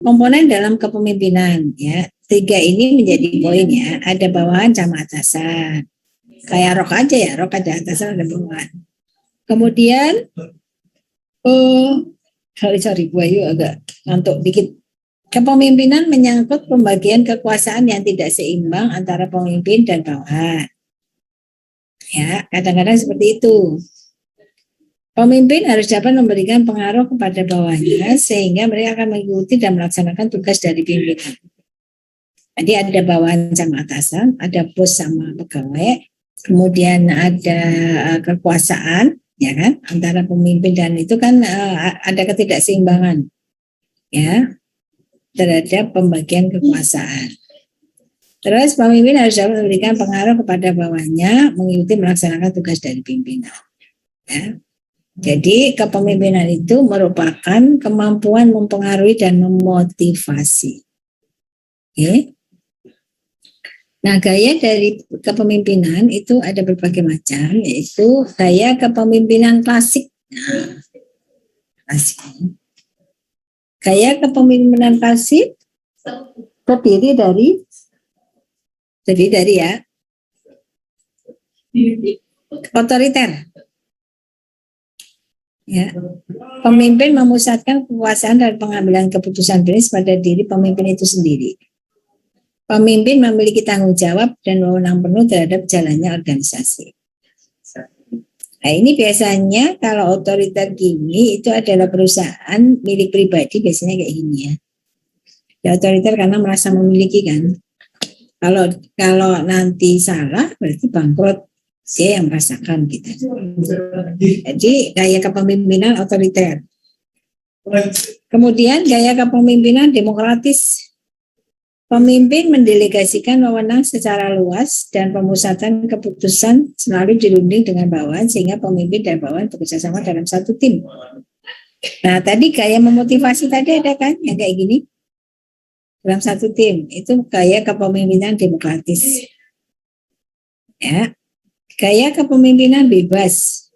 komponen dalam kepemimpinan ya. 3 ini menjadi poin ya. Ada bawahan sama atasan. Kayak rok aja ya, rok ada atasan ada bawahan. Kemudian sorry, Buayu agak ngantuk dikit. Kepemimpinan menyangkut pembagian kekuasaan yang tidak seimbang antara pemimpin dan bawahan. Ya, kadang-kadang seperti itu. Pemimpin harus dapat memberikan pengaruh kepada bawahannya sehingga mereka akan mengikuti dan melaksanakan tugas dari pimpinan. Jadi ada bawahan sama atasan, ada bos sama pegawai, kemudian ada kekuasaan, ya kan, antara pemimpin dan itu kan ada ketidakseimbangan, ya, terhadap pembagian kekuasaan. Terus pemimpin harus dapat memberikan pengaruh kepada bawahannya, mengikuti melaksanakan tugas dari pimpinan. Ya. Jadi kepemimpinan itu merupakan kemampuan mempengaruhi dan memotivasi. Okay. Nah, gaya dari kepemimpinan itu ada berbagai macam, yaitu gaya kepemimpinan klasik. Klasik. Gaya kepemimpinan klasik terdiri dari ya otoriter. Ya. Pemimpin memusatkan kekuasaan dan pengambilan keputusan bisnis pada diri pemimpin itu sendiri. Pemimpin memiliki tanggung jawab dan wewenang penuh terhadap jalannya organisasi. Nah, ini biasanya kalau otoriter gini itu adalah perusahaan milik pribadi, biasanya kayak gini ya. Ya otoriter karena merasa memiliki kan. Kalau nanti salah berarti bangkrut, dia yang merasakan gitu. Jadi gaya kepemimpinan otoriter. Kemudian gaya kepemimpinan demokratis. Pemimpin mendelegasikan wewenang secara luas dan pemusatan keputusan selalu dirunding dengan bawahan sehingga pemimpin dan bawahan bekerja sama dalam satu tim. Nah, tadi gaya memotivasi tadi ada kan yang kayak gini? Dalam satu tim, itu gaya kepemimpinan demokratis. Ya. Gaya kepemimpinan bebas.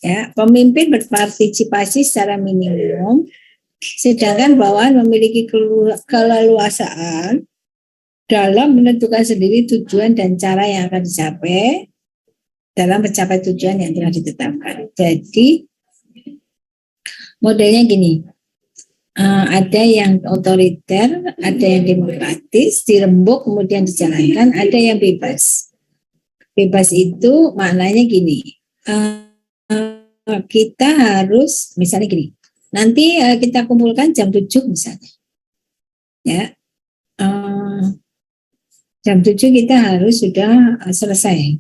Ya, pemimpin berpartisipasi secara minimum. Sedangkan bawahan memiliki keleluasaan dalam menentukan sendiri tujuan dan cara yang akan dicapai dalam mencapai tujuan yang telah ditetapkan. Jadi modelnya gini, ada yang otoriter, ada yang demokratis, dirembuk kemudian dijalankan, ada yang bebas. Bebas itu maknanya gini, kita harus misalnya gini. Nanti kita kumpulkan jam 7 misalnya. Ya. Jam 7 kita harus sudah selesai.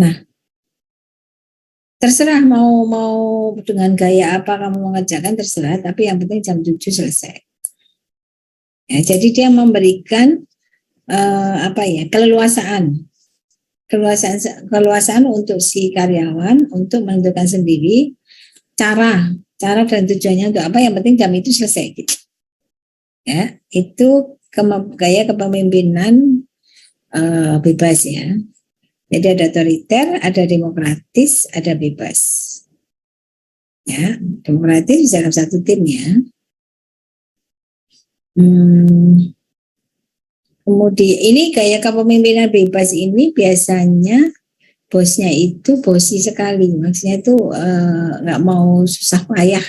Nah, terserah mau dengan gaya apa kamu mengerjakan terserah, tapi yang penting jam 7 selesai. Ya, jadi dia memberikan keleluasaan untuk si karyawan untuk menentukan sendiri cara dan tujuannya untuk apa, yang penting jam itu selesai gitu. Ya, itu gaya kepemimpinan bebas ya. Jadi ada otoriter, ada demokratis, ada bebas. Ya, demokratis bisa dalam satu tim ya. Kemudian ini gaya kepemimpinan bebas ini biasanya bosnya itu bosi sekali, maksudnya itu nggak mau susah payah,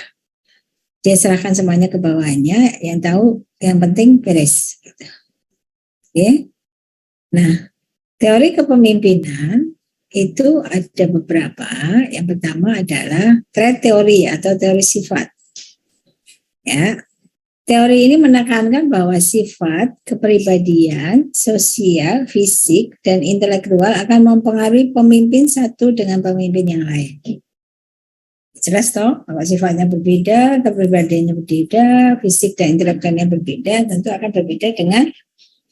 dia serahkan semuanya ke bawahnya, yang tahu yang penting beres. Gitu. Oke, nah teori kepemimpinan itu ada beberapa. Yang pertama adalah trait teori atau teori sifat. Ya, teori ini menekankan bahwa sifat, kepribadian, sosial, fisik, dan intelektual akan mempengaruhi pemimpin satu dengan pemimpin yang lain. Jelas toh, kalau sifatnya berbeda, kepribadiannya berbeda, fisik dan intelektualnya berbeda, tentu akan berbeda dengan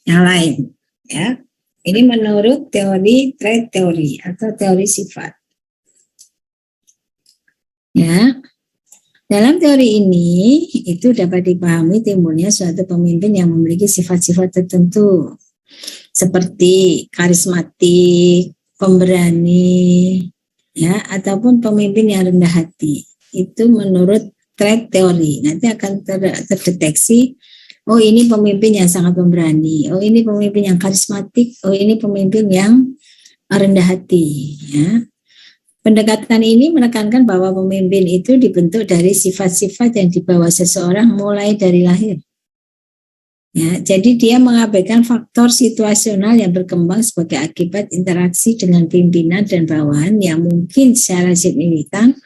yang lain. Ya, ini menurut teori trait teori atau teori sifat. Ya. Dalam teori ini, itu dapat dipahami timbulnya suatu pemimpin yang memiliki sifat-sifat tertentu, seperti karismatik, pemberani, ya, ataupun pemimpin yang rendah hati. Itu menurut trait teori. Nanti akan terdeteksi, oh ini pemimpin yang sangat pemberani, oh ini pemimpin yang karismatik, oh ini pemimpin yang rendah hati. Ya. Pendekatan ini menekankan bahwa pemimpin itu dibentuk dari sifat-sifat yang dibawa seseorang mulai dari lahir. Ya, jadi dia mengabaikan faktor situasional yang berkembang sebagai akibat interaksi dengan pimpinan dan bawahan yang mungkin secara signifikan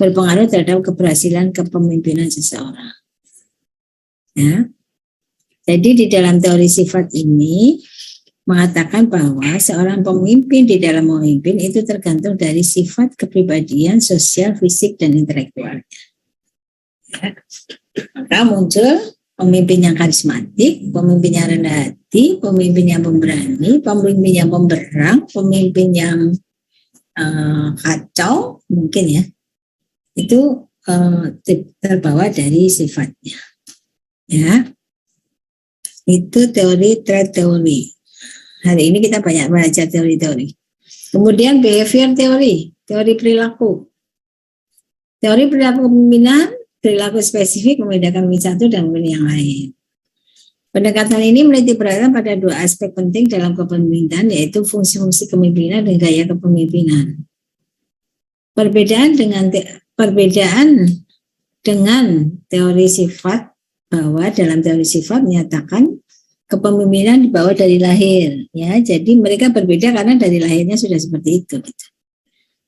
berpengaruh terhadap keberhasilan kepemimpinan seseorang. Ya. Jadi di dalam teori sifat ini mengatakan bahwa seorang pemimpin di dalam memimpin itu tergantung dari sifat kepribadian, sosial, fisik, dan intelektualnya. Ya. Maka muncul pemimpin yang karismatik, pemimpin yang rendah hati, pemimpin yang pemberani, pemimpin yang pemberang, pemimpin yang kacau, mungkin ya. Itu terbawa dari sifatnya. Ya. Itu teori trait teori. Hari ini kita banyak belajar teori-teori. Kemudian behavior teori, teori perilaku. Teori perilaku kepemimpinan, perilaku spesifik membedakan pemimpin satu dan pemimpin yang lain. Pendekatan ini meniti perhatian pada dua aspek penting dalam kepemimpinan, yaitu fungsi-fungsi kepemimpinan dan gaya kepemimpinan. Perbedaan dengan teori sifat, bahwa dalam teori sifat menyatakan kepemimpinan dibawa dari lahir, ya. Jadi mereka berbeda karena dari lahirnya sudah seperti itu. Gitu.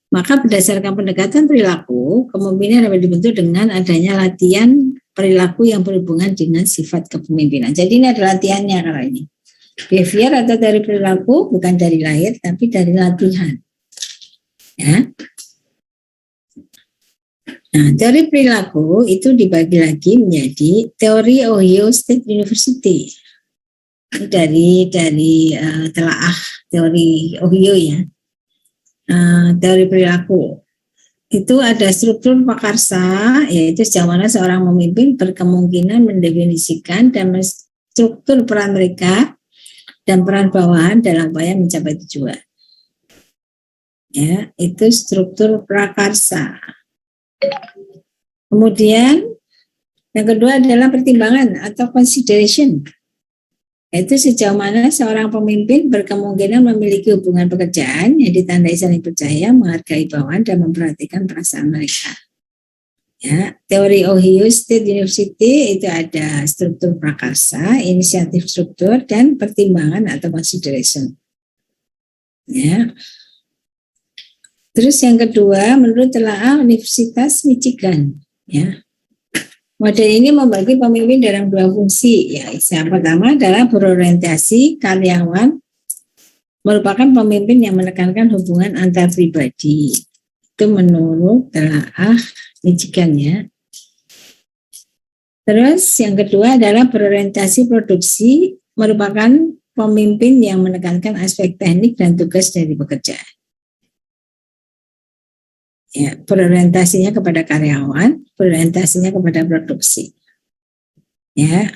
Maka berdasarkan pendekatan perilaku, kepemimpinan dapat dibentuk dengan adanya latihan perilaku yang berhubungan dengan sifat kepemimpinan. Jadi ini adalah latihannya kalau ini. Behavior atau teori perilaku bukan dari lahir, tapi dari latihan. Ya. Nah, teori perilaku itu dibagi lagi menjadi teori Ohio State University. Dari telaah teori Ohio ya. Teori perilaku itu ada struktur prakarsa, yaitu sejauh mana seorang pemimpin berkemungkinan mendefinisikan dan struktur peran mereka dan peran bawahan dalam upaya mencapai tujuan. Ya, itu struktur prakarsa. Kemudian yang kedua adalah pertimbangan atau consideration. Yaitu sejauh mana seorang pemimpin berkemungkinan memiliki hubungan pekerjaan yang ditandai saling percaya, menghargai bawahan, dan memperhatikan perasaan mereka. Ya, teori Ohio State University itu ada struktur prakarsa, inisiatif struktur, dan pertimbangan atau consideration. Ya. Terus yang kedua, menurut telaah Universitas Michigan, ya. Model ini membagi pemimpin dalam dua fungsi. Ya, yang pertama adalah berorientasi karyawan, merupakan pemimpin yang menekankan hubungan antar pribadi. Itu menurut telaah Michigan ya. Terus yang kedua adalah berorientasi produksi, merupakan pemimpin yang menekankan aspek teknik dan tugas dari pekerjaan. Ya, berorientasinya kepada karyawan, berorientasinya kepada produksi. Ya.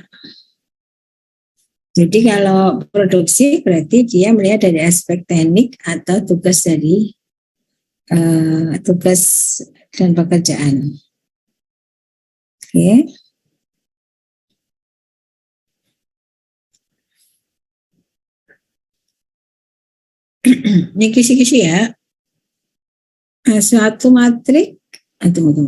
Jadi kalau produksi berarti dia melihat dari aspek teknik atau tugas dari tugas dan pekerjaan. Oke. Ini kisi-kisi ya. Suatu matrik, tunggu.